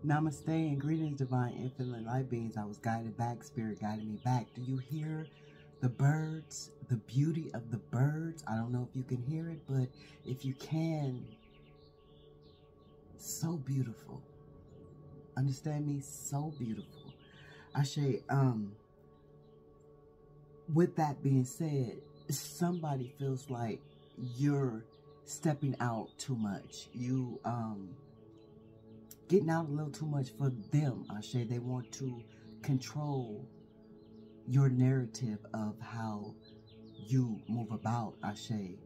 Namaste and greetings, divine infinite light beings. I was guided back, spirit guided me back. Do you hear the birds, the beauty of the birds? I don't know if you can hear it, but if you can, so beautiful. Understand me? So beautiful. Ashe, with that being said, somebody feels like you're stepping out too much. You, getting out a little too much for them, Ashe. They want to control your narrative of how you move about, Ashe.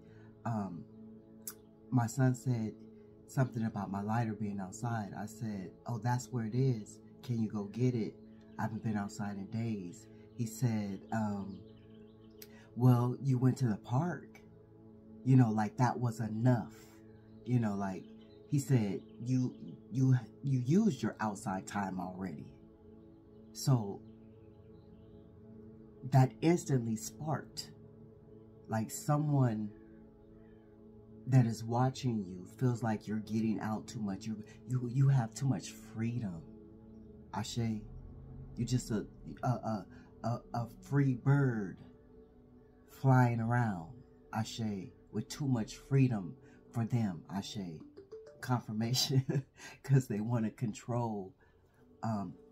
My son said something about my lighter being outside. I said, oh, that's where it is. Can you go get it? I haven't been outside in days. He said, well, you went to the park. You know, like that was enough. You know, like he said, you used your outside time already. So that instantly sparked, like someone that is watching you feels like you're getting out too much. You have too much freedom. Ashe, you just a free bird flying around. Ashe, with too much freedom for them. Ashe, confirmation, because they want to control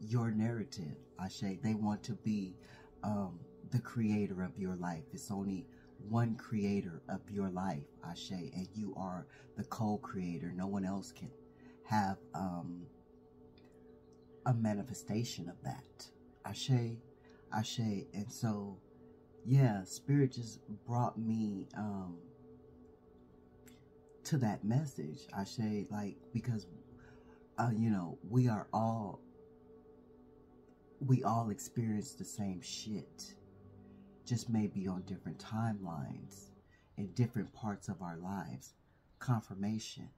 your narrative. Ashe, they want to be the creator of your life. It's only one creator of your life, Ashe, and you are the co-creator. No one else can have a manifestation of that. Ashe, Ashe. And so, yeah, Spirit just brought me to that message, Ashe, like, because you know, we all experience the same shit, just maybe on different timelines in different parts of our lives. Confirmation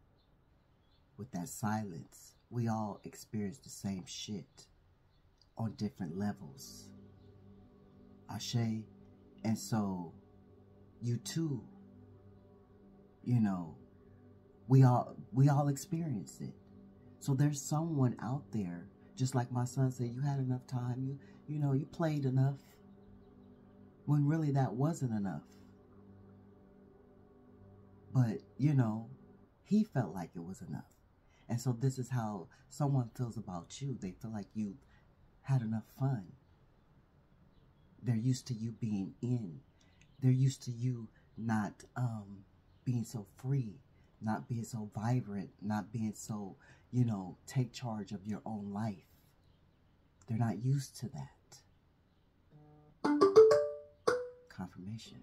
with that silence. We all experience the same shit on different levels. Ashe. And so you too, you know, we all experience it. So there's someone out there, just like my son said, you had enough time, you know, you played enough, when really that wasn't enough. But, you know, he felt like it was enough. And so this is how someone feels about you. They feel like you had enough fun. They're used to you being in. They're used to you not being so free, not being so vibrant, not being so, you know, take charge of your own life. They're not used to that. Confirmation.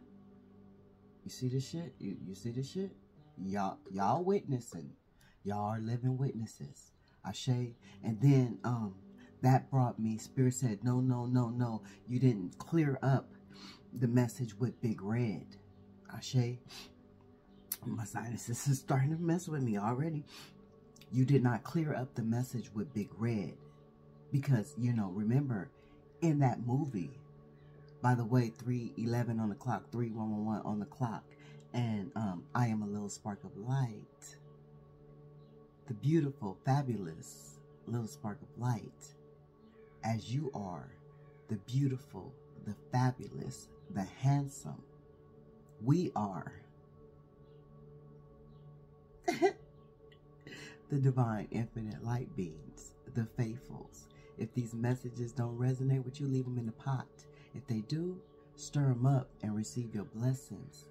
You see this shit? You see this shit? Y'all witnessing. Y'all are living witnesses. Ashe. And then that brought me, Spirit said, no, no, no, no. You didn't clear up the message with Big Red. Ashe. My sinuses is starting to mess with me already. You did not clear up the message with Big Red. Because, you know, remember, in that movie, by the way, 3:11 on the clock, 3:111 on the clock, and I am a little spark of light. The beautiful, fabulous little spark of light, as you are, the beautiful, the fabulous, the handsome. We are the divine infinite light beings, the faithfuls. If these messages don't resonate with you, leave them in the pot. If they do, stir them up and receive your blessings.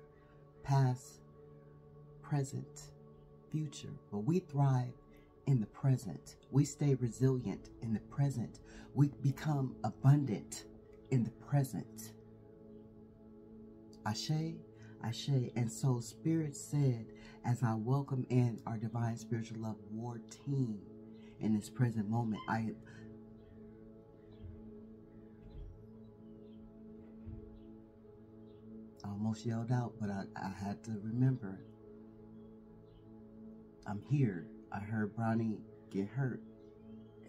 Past, present, future. But we thrive in the present. We stay resilient in the present. We become abundant in the present. Ashe, Ashe. And so Spirit said, as I welcome in our Divine Spiritual Love War team in this present moment, I almost yelled out, but I had to remember, I'm here. I heard Bronny get hurt,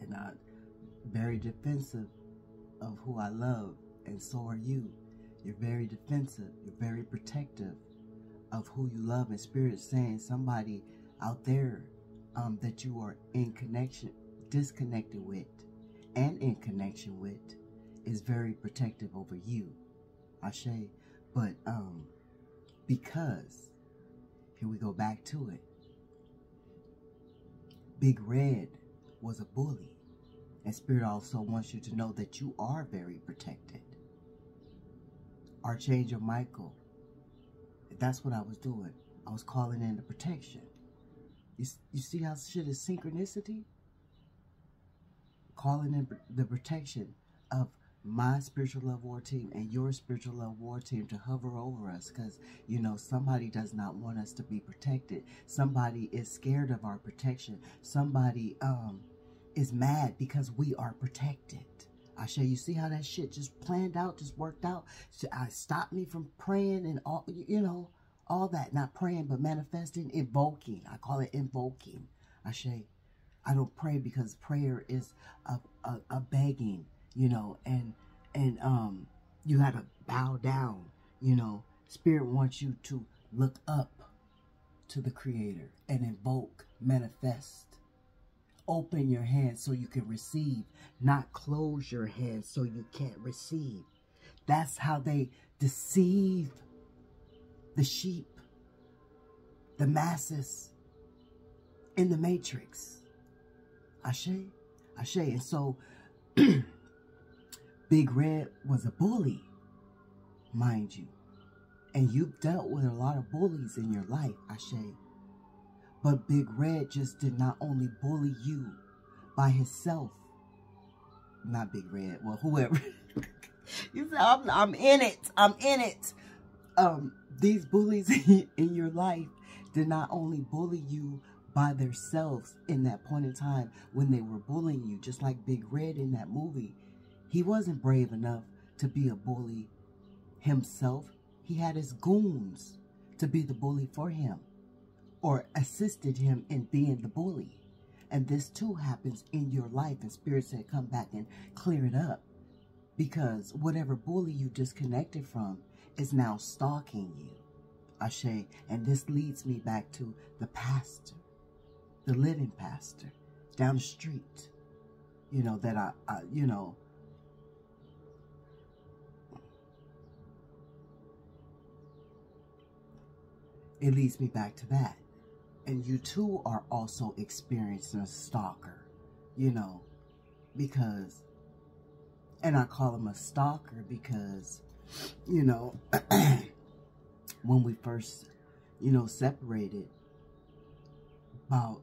and I'm very defensive of who I love, and so are you. You're very defensive. You're very protective of who you love. And Spirit saying somebody out there that you are in connection, disconnected with and in connection with is very protective over you, Ashe. But because, here we go back to it, Big Red was a bully. And Spirit also wants you to know that you are very protected. Archangel Michael, that's what I was doing. I was calling in the protection. You see how shit is synchronicity? Calling in the protection of my spiritual love war team and your spiritual love war team to hover over us, because, you know, somebody does not want us to be protected. Somebody is scared of our protection. Somebody is mad because we are protected. Ashe, you see how that shit just planned out, just worked out? I stopped me from praying and all, you know, all that. Not praying, but manifesting, invoking. I call it invoking. Ashe, I don't pray because prayer is a begging, you know, and you got to bow down, you know. Spirit wants you to look up to the Creator and invoke, manifest. Open your hands so you can receive, not close your hands so you can't receive. That's how they deceive the sheep, the masses in the matrix. Ashe, Ashe. And so Big Red was a bully, mind you. And you've dealt with a lot of bullies in your life, Ashe. But Big Red just did not only bully you by himself. Not Big Red, well, whoever. You said, I'm in it. I'm in it. These bullies in your life did not only bully you by themselves in that point in time when they were bullying you, just like Big Red in that movie. He wasn't brave enough to be a bully himself. He had his goons to be the bully for him, or assisted him in being the bully. And this too happens in your life. And Spirit said, come back and clear it up. Because whatever bully you disconnected from is now stalking you. Ashe. And this leads me back to the pastor, the living pastor down the street. You know, that I you know, it leads me back to that. And you too are also experiencing a stalker, you know, because, and I call him a stalker because, you know, when we first, you know, separated about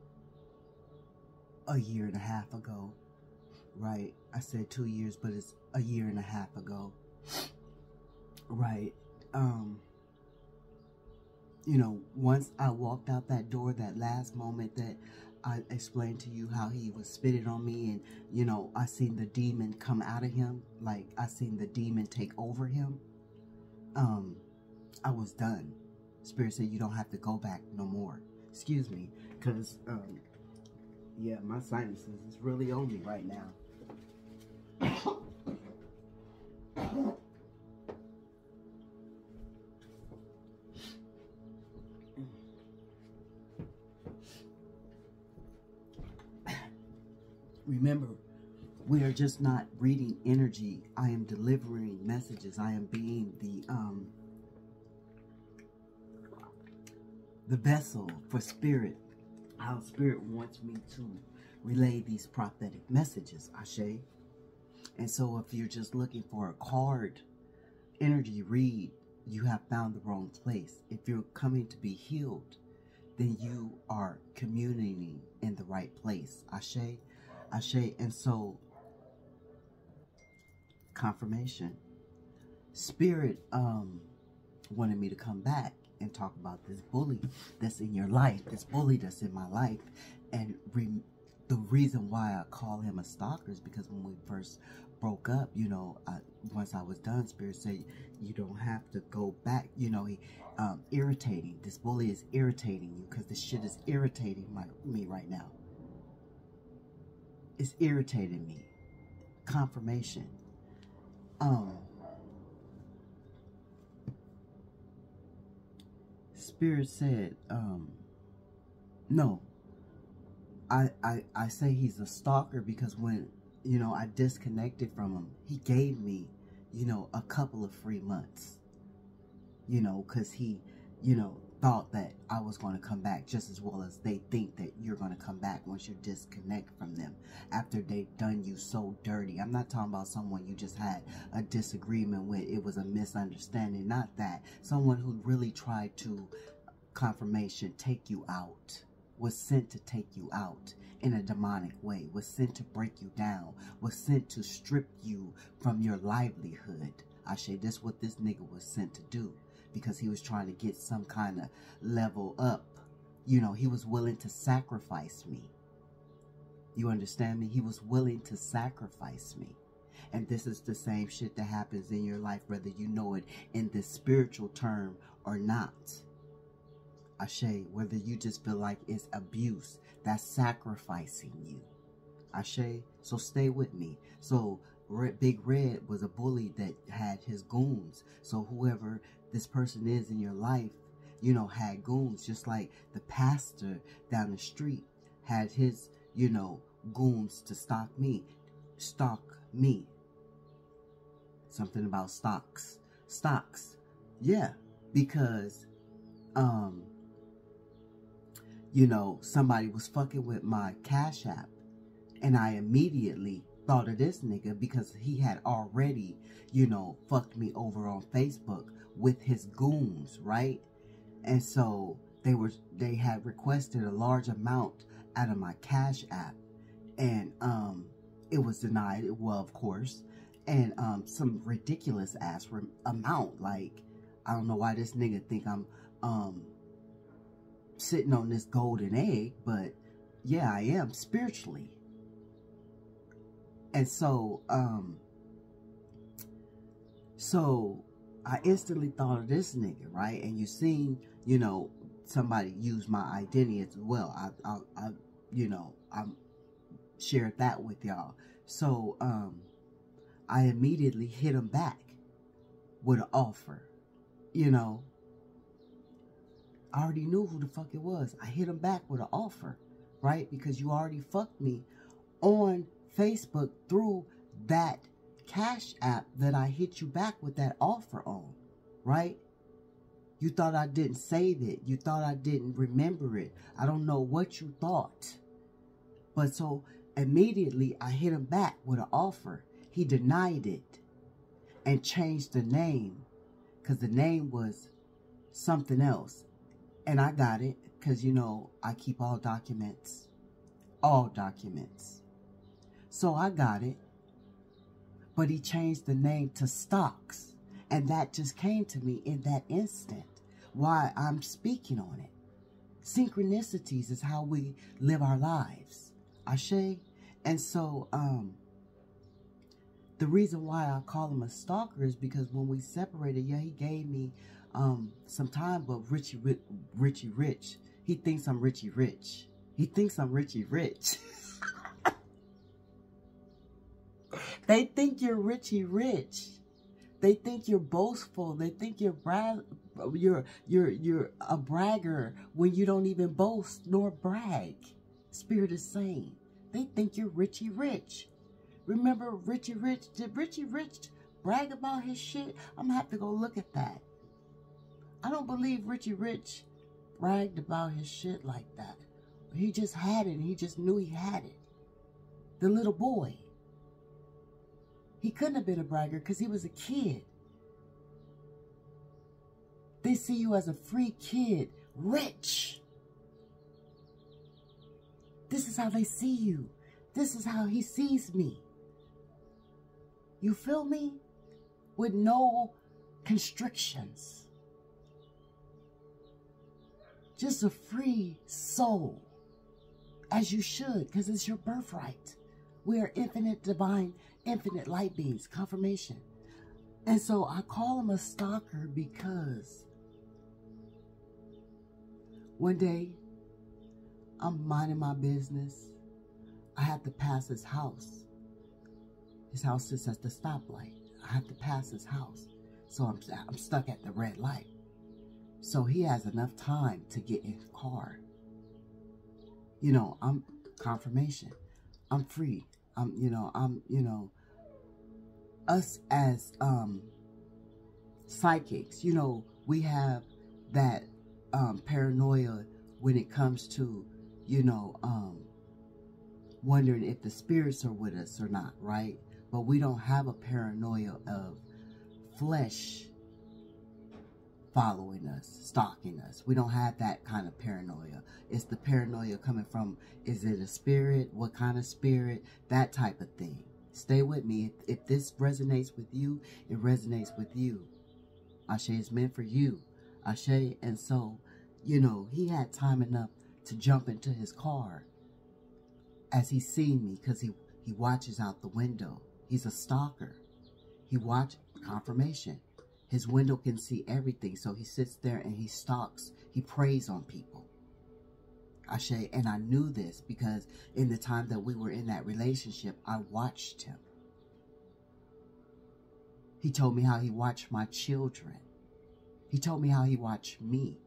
a year and a half ago, right? I said 2 years, but it's a year and a half ago, right? You know, once I walked out that door, that last moment that I explained to you how he was spitting on me, and, you know, I seen the demon come out of him, like I seen the demon take over him, I was done. Spirit said, you don't have to go back no more. Excuse me, because, yeah, my sinuses is really on me right now. Remember, we are just not reading energy. I am delivering messages. I am being the vessel for Spirit. How Spirit wants me to relay these prophetic messages, Ashe. And so if you're just looking for a card energy read, you have found the wrong place. If you're coming to be healed, then you are communing in the right place. Ashe. Ashe. And so, confirmation. Spirit wanted me to come back and talk about this bully that's in your life, this bully that's in my life. And the reason why I call him a stalker is because when we first broke up, you know, once I was done, Spirit said, you don't have to go back. You know, he irritating. This bully is irritating you because this shit is irritating me right now. It's irritating me. Confirmation. Spirit said, no. I say he's a stalker because when, you know, I disconnected from him, he gave me, you know, a couple of free months, you know, because he, you know, thought that I was going to come back just as well as they think that you're going to come back once you disconnect from them after they've done you so dirty. I'm not talking about someone you just had a disagreement with. It was a misunderstanding. Not that. Someone who really tried to, confirmation, take you out. Was sent to take you out in a demonic way. Was sent to break you down. Was sent to strip you from your livelihood. I say this what this nigga was sent to do. Because he was trying to get some kind of level up. You know, he was willing to sacrifice me. You understand me? He was willing to sacrifice me. And this is the same shit that happens in your life, whether you know it in this spiritual term or not. Ashe, whether you just feel like it's abuse, that's sacrificing you. Ashe, so stay with me. So Big Red was a bully that had his goons. So whoever this person is in your life, you know, had goons. Just like the pastor down the street had his, you know, goons to stalk me. Something about stocks. Yeah, because, you know, somebody was fucking with my Cash App. And I immediately thought of this nigga because he had already, you know, fucked me over on Facebook with his goons, right? And so they had requested a large amount out of my Cash App, and it was denied. Well, of course, and some ridiculous ass amount. Like, I don't know why this nigga think I'm sitting on this golden egg, but yeah, I am spiritually. And so I instantly thought of this nigga, right? And you seen, you know, somebody use my identity as well. I you know, I shared that with y'all. So, I immediately hit him back with an offer. You know, I already knew who the fuck it was. I hit him back with an offer, right? Because you already fucked me on Facebook through that Cash App that I hit you back with that offer on, right? You thought I didn't save it. You thought I didn't remember it. I don't know what you thought. But so immediately I hit him back with an offer. He denied it and changed the name because the name was something else. And I got it because, you know, I keep all documents. All documents. So I got it. But he changed the name to Stocks. And that just came to me in that instant. Why I'm speaking on it. Synchronicities is how we live our lives. Ashe? And so, the reason why I call him a stalker is because when we separated, yeah, he gave me some time, but Richie Rich. He thinks I'm Richie Rich. He thinks I'm Richie Rich. They think you're Richie Rich. They think you're boastful. They think you're a bragger when you don't even boast nor brag. Spirit is saying. They think you're Richie Rich. Remember Richie Rich? Did Richie Rich brag about his shit? I'm gonna have to go look at that. I don't believe Richie Rich bragged about his shit like that. He just had it and he just knew he had it. The little boy. He couldn't have been a bragger because he was a kid. They see you as a free kid, rich. This is how they see you. This is how he sees me. You feel me? With no constrictions. Just a free soul. As you should, because it's your birthright. We are infinite divine, infinite light beings. Confirmation. And so I call him a stalker because one day I'm minding my business. I had to pass his house. His house sits at the stoplight. I have to pass his house. So I'm stuck at the red light. So he has enough time to get in the car. You know, Confirmation. I'm free. Us as psychics, we have that paranoia when it comes to, wondering if the spirits are with us or not, right? But we don't have a paranoia of flesh following us, stalking us. We don't have that kind of paranoia. It's the paranoia coming from, is it a spirit? What kind of spirit? That type of thing. Stay with me. If this resonates with you, it resonates with you. Ashe is meant for you. Ashe. And so, he had time enough to jump into his car as he seen me, because he watches out the window. He's a stalker. He watched confirmation. His window can see everything. So he sits there and he stalks. He preys on people. Ashe. And I knew this because in the time that we were in that relationship, I watched him. He told me how he watched my children. He told me how he watched me.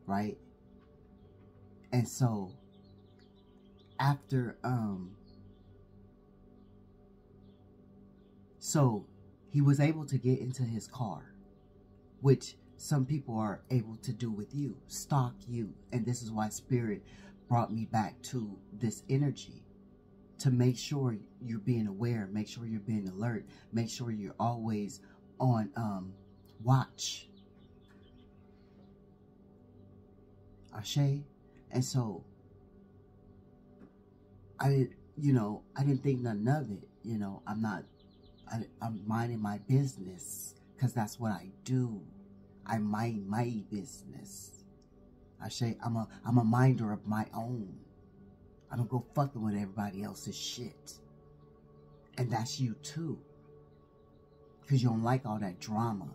Right? And so after, so he was able to get into his car, which some people are able to do with you, stalk you. And this is why Spirit brought me back to this energy, to make sure you're being aware, make sure you're being alert, make sure you're always on watch. Ashe. And so I didn't think nothing of it. I'm minding my business because that's what I do. I mind my business. Ashe, I'm a minder of my own. I don't go fucking with everybody else's shit. And that's you too. Because you don't like all that drama.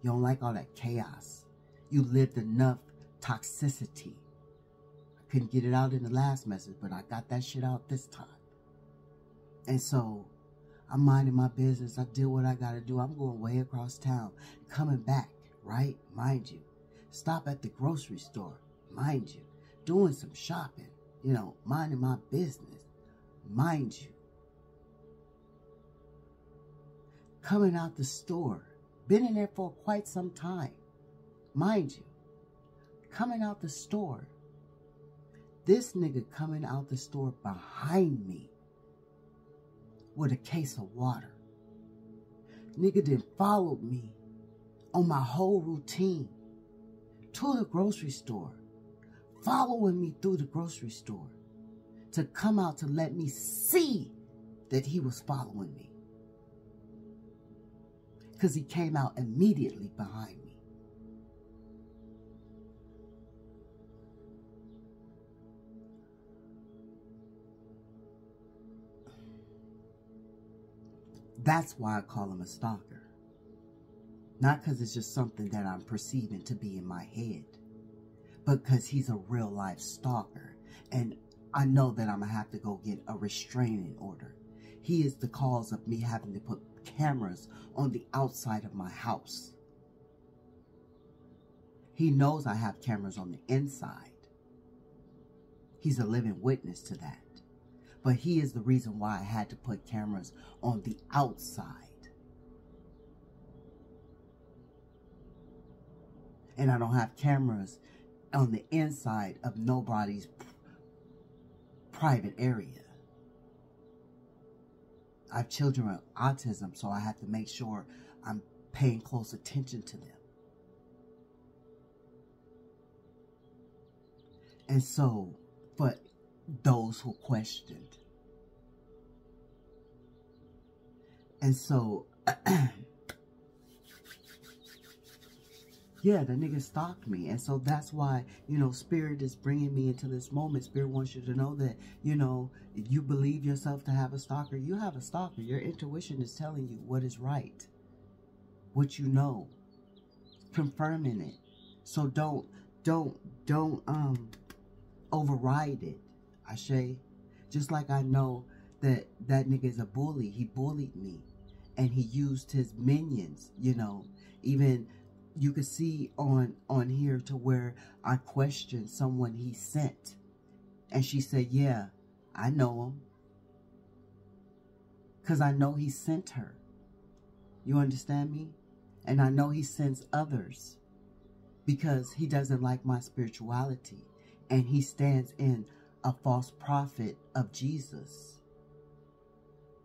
You don't like all that chaos. You lived enough toxicity. I couldn't get it out in the last message, but I got that shit out this time. And so I'm minding my business. I do what I gotta do. I'm going way across town. Coming back, right? Mind you. Stop at the grocery store. Mind you. Doing some shopping. Minding my business. Mind you. Coming out the store. Been in there for quite some time. Mind you. Coming out the store. This nigga coming out the store behind me with a case of water. Nigga then followed me on my whole routine to the grocery store, following me through the grocery store to come out to let me see that he was following me. Because he came out immediately behind me. That's why I call him a stalker. Not because it's just something that I'm perceiving to be in my head, but because he's a real life stalker. And I know that I'm going to have to go get a restraining order. He is the cause of me having to put cameras on the outside of my house. He knows I have cameras on the inside. He's a living witness to that. But he is the reason why I had to put cameras on the outside. And I don't have cameras on the inside of nobody's private area. I have children with autism, so I have to make sure I'm paying close attention to them. And so, for those who questioned. And so, yeah, the nigga stalked me. And so that's why, Spirit is bringing me into this moment. Spirit wants you to know that, if you believe yourself to have a stalker, you have a stalker. Your intuition is telling you what is right. What you know. Confirming it. So don't override it. Ashe. Just like I know that nigga is a bully. He bullied me. And he used his minions, Even you could see on here to where I questioned someone he sent. And she said, yeah, I know him. Because I know he sent her. You understand me? And I know he sends others. Because he doesn't like my spirituality. And he stands in a false prophet of Jesus.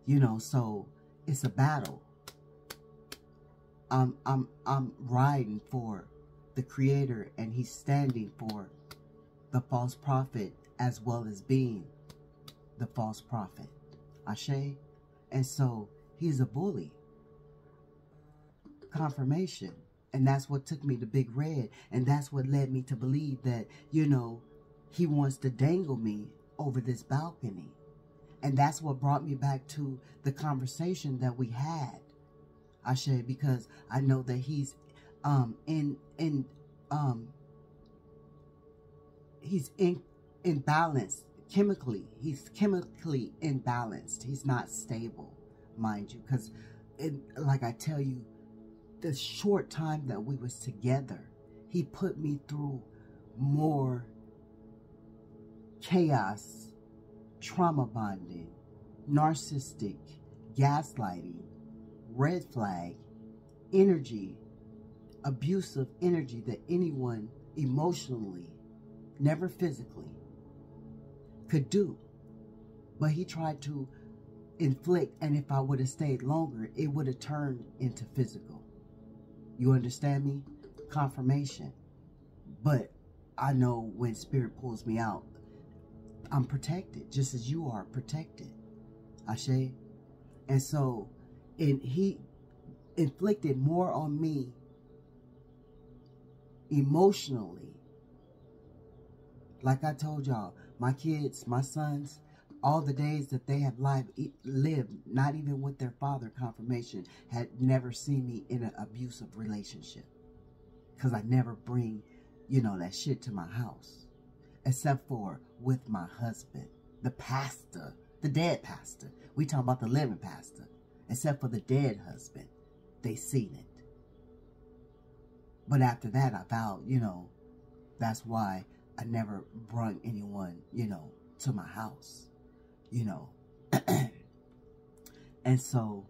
You know, so it's a battle. I'm riding for the Creator, and he's standing for the false prophet as well as being the false prophet. Ashe? And so he's a bully. Confirmation. And that's what took me to Big Red. And that's what led me to believe that, you know, he wants to dangle me over this balcony. And that's what brought me back to the conversation that we had. Ashe, because I know that he's he's imbalanced chemically. He's chemically imbalanced. He's not stable, mind you, because like I tell you, the short time that we was together, he put me through more chaos, trauma bonding, narcissistic, gaslighting, red flag, energy, abusive energy that anyone emotionally, never physically, could do. But he tried to inflict, and if I would have stayed longer, it would have turned into physical. You understand me? Confirmation. But I know when spirit pulls me out, I'm protected, just as you are protected. Ashe? And so, he inflicted more on me emotionally. Like I told y'all, my kids, my sons, all the days that they have lived, not even with their father, confirmation, had never seen me in an abusive relationship. Because I never bring, you know, that shit to my house. Except for with my husband, the pastor, the dead pastor. We talking about the living pastor. Except for the dead husband. They seen it. But after that, I vowed, you know, that's why I never brought anyone, you know, to my house. You know. And so,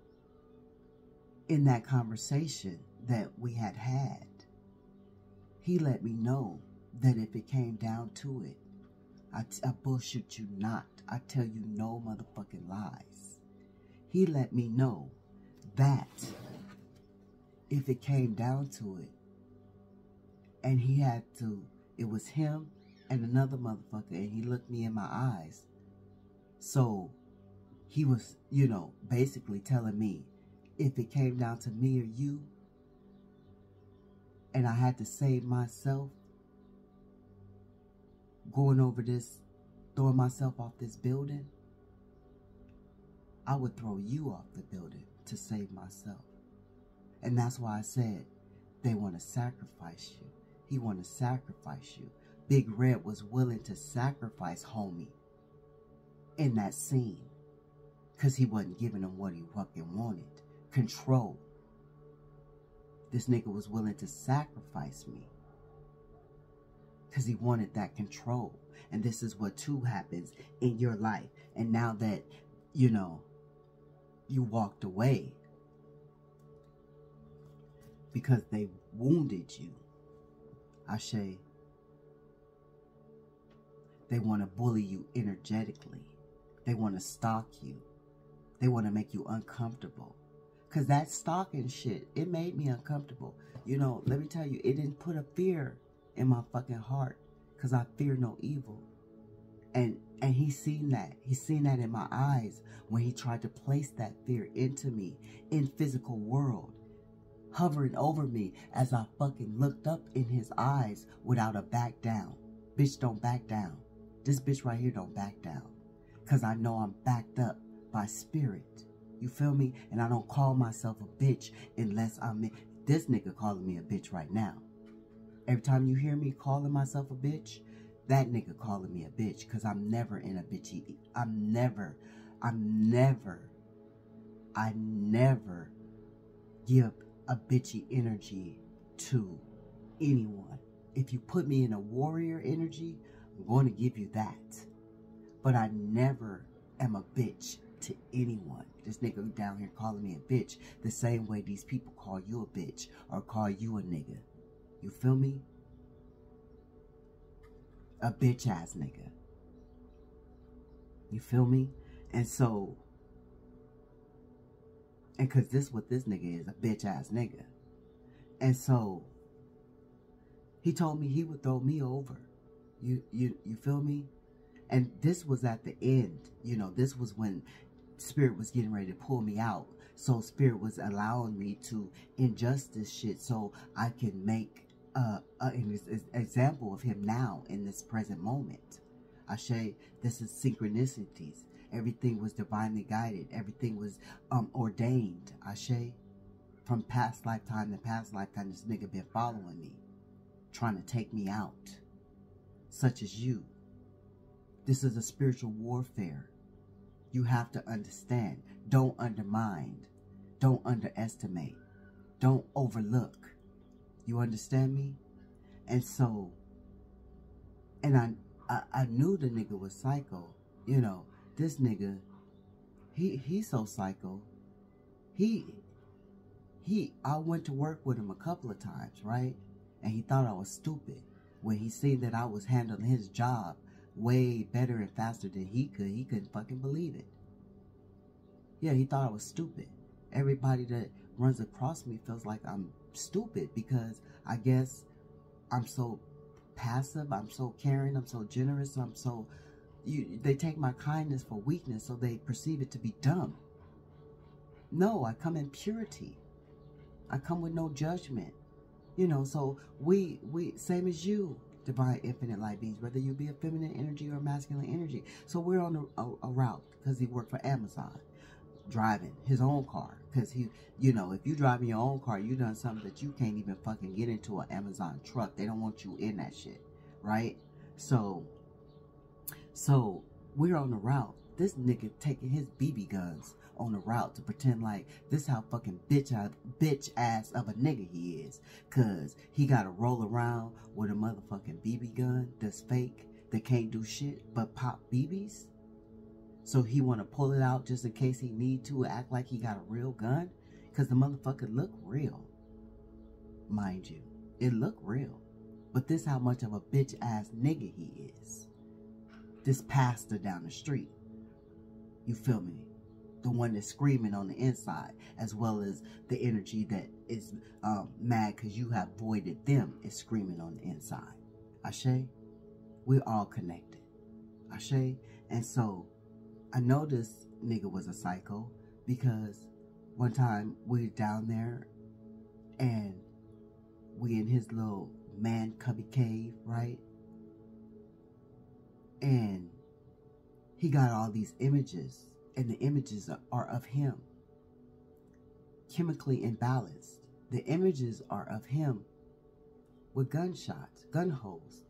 in that conversation that we had, he let me know that if it came down to it, I bullshit you not. I tell you no motherfucking lies. He let me know that if it came down to it, and he had to, it was him and another motherfucker, and he looked me in my eyes. So he was, you know, basically telling me, if it came down to me or you, and I had to save myself, going over this, throwing myself off this building, I would throw you off the building to save myself. And that's why I said, they want to sacrifice you. He want to sacrifice you. Big Red was willing to sacrifice homie in that scene. Because he wasn't giving him what he fucking wanted. Control. This nigga was willing to sacrifice me. Because he wanted that control. And this is what too happens in your life. And now that, you know, you walked away because they wounded you, Ashe, they want to bully you energetically. They want to stalk you. They want to make you uncomfortable. Because that stalking shit, it made me uncomfortable. You know, let me tell you, it didn't put a fear in my fucking heart. Because I fear no evil. And he seen that. He seen that in my eyes when he tried to place that fear into me in physical world. Hovering over me as I fucking looked up in his eyes without a back down. Bitch, don't back down. This bitch right here don't back down. Because I know I'm backed up by spirit. You feel me? And I don't call myself a bitch unless I'm in. This nigga calling me a bitch right now. Every time you hear me calling myself a bitch, that nigga calling me a bitch. Because I'm never in a bitchy. I never give a bitchy energy to anyone. If you put me in a warrior energy, I'm going to give you that. But I never am a bitch to anyone. This nigga down here calling me a bitch the same way these people call you a bitch or call you a nigga. You feel me? A bitch ass nigga. You feel me? And so, and cause this what this nigga is, a bitch ass nigga. And so, he told me he would throw me over. You feel me? And this was at the end. You know, this was when Spirit was getting ready to pull me out. So Spirit was allowing me to ingest this shit so I can make an example of him now in this present moment. Ashe, this is synchronicities. Everything was divinely guided. Everything was ordained. Ashe, from past lifetime to past lifetime, this nigga been following me, trying to take me out, such as you. This is a spiritual warfare. You have to understand. Don't undermine. Don't underestimate. Don't overlook. You understand me? And so, and I knew the nigga was psycho. You know, this nigga, he's so psycho. I went to work with him a couple of times, right? And he thought I was stupid. When he seen that I was handling his job way better and faster than he couldn't fucking believe it. Yeah, he thought I was stupid. Everybody that runs across me feels like I'm stupid because I guess I'm so passive, I'm so caring, I'm so generous, they take my kindness for weakness, so they perceive it to be dumb. No, I come in purity. I come with no judgment. You know, so we same as you, divine infinite light beings, whether you be a feminine energy or masculine energy. So we're on a route because he worked for Amazon, driving his own car. Because he, you know, if you driving your own car, you done something that you can't even fucking get into an Amazon truck. They don't want you in that shit, right? So we're on the route. This nigga taking his BB guns on the route to pretend like this how fucking bitch ass of a nigga he is. Cause he gotta roll around with a motherfucking BB gun that's fake, that can't do shit but pop BBs. So he wanna pull it out just in case he need to act like he got a real gun. Cause the motherfucker look real. Mind you, it look real. But this how much of a bitch ass nigga he is. This pastor down the street. You feel me? The one that's screaming on the inside, as well as the energy that is mad because you have voided them is screaming on the inside. Ashe, we're all connected. Ashe, and so I know this nigga was a psycho because one time we were down there and we in his little man cubby cave, right? And he got all these images. And the images are of him, chemically imbalanced. The images are of him with gunshots, gun holes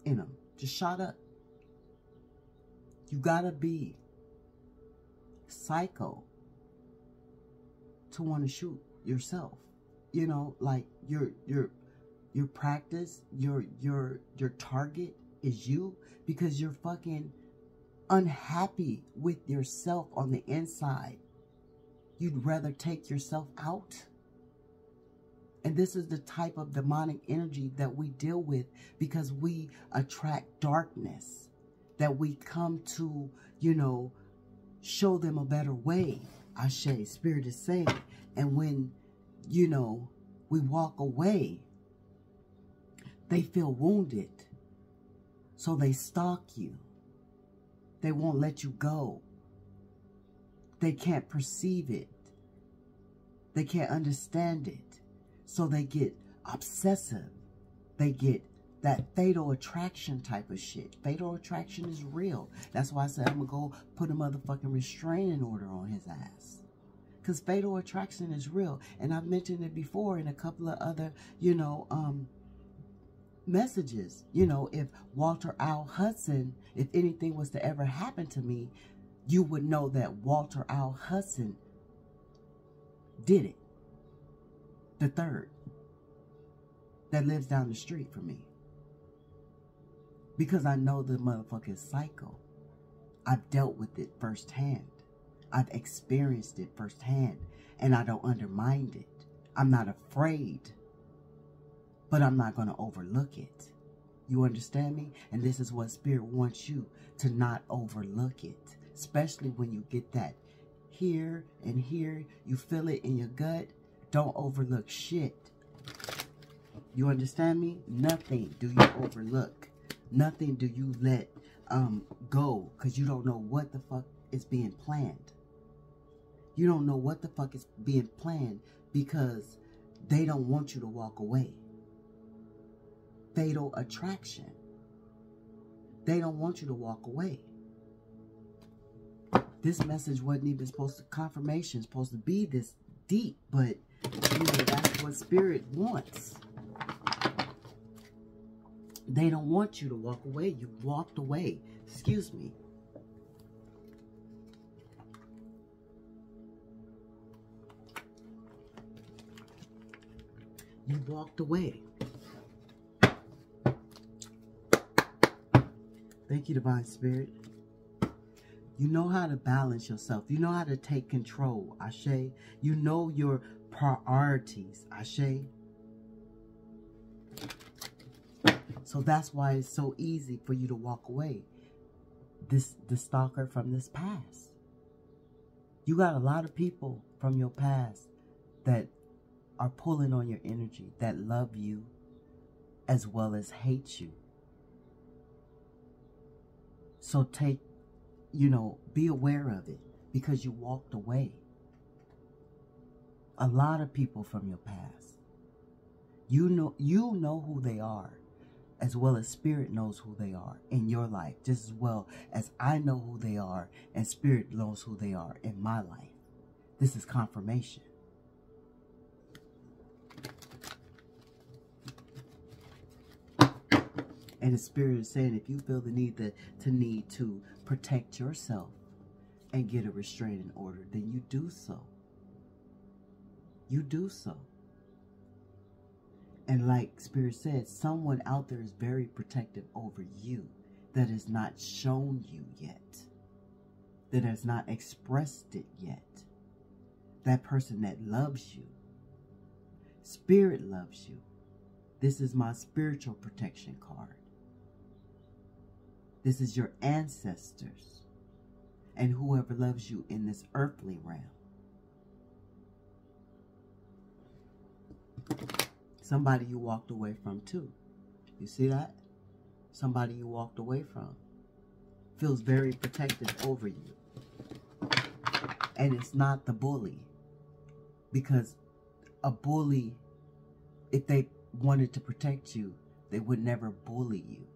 in them, just shot up. You gotta be psycho to want to shoot yourself. You know, like your practice, your target is you because you're fucking unhappy with yourself on the inside. You'd rather take yourself out. And this is the type of demonic energy that we deal with because we attract darkness, that we come to, you know, show them a better way. Ashe, Spirit is saying. And when, you know, we walk away, they feel wounded. So they stalk you. They won't let you go. They can't perceive it. They can't understand it. So they get obsessive. They get that fatal attraction type of shit. Fatal attraction is real. That's why I said I'm going to go put a motherfucking restraining order on his ass. Because fatal attraction is real. And I've mentioned it before in a couple of other, you know, messages. You know, if Walter Al Hudson, if anything was to ever happen to me, you would know that Walter Al Hudson did it. The third that lives down the street from me. Because I know the motherfucking psycho. I've dealt with it firsthand. I've experienced it firsthand, and I don't undermine it. I'm not afraid, but I'm not going to overlook it. You understand me? And this is what Spirit wants you to not overlook it, especially when you get that here and here, you feel it in your gut. Don't overlook shit. You understand me? Nothing do you overlook. Nothing do you let go, because you don't know what the fuck is being planned. You don't know what the fuck is being planned because they don't want you to walk away. Fatal attraction. They don't want you to walk away. This message wasn't even supposed to, confirmation is supposed to be this deep, but you know, that's what Spirit wants. They don't want you to walk away. You walked away. Excuse me. You walked away. Thank you, Divine Spirit. You know how to balance yourself. You know how to take control, Ashe. You know your priorities, Ashe. So that's why it's so easy for you to walk away. The stalker from this past. You got a lot of people from your past that are pulling on your energy, that love you as well as hate you. So take, you know, be aware of it, because you walked away. A lot of people from your past. You know who they are, as well as Spirit knows who they are in your life, just as well as I know who they are and Spirit knows who they are in my life. This is confirmation. And the Spirit is saying, if you feel the need to protect yourself and get a restraining order, then you do so. You do so. And like Spirit said, someone out there is very protective over you that has not shown you yet, that has not expressed it yet. That person that loves you. Spirit loves you. This is my spiritual protection card. This is your ancestors and whoever loves you in this earthly realm. Somebody you walked away from too. You see that? Somebody you walked away from feels very protective over you. And it's not the bully. Because a bully, if they wanted to protect you, they would never bully you.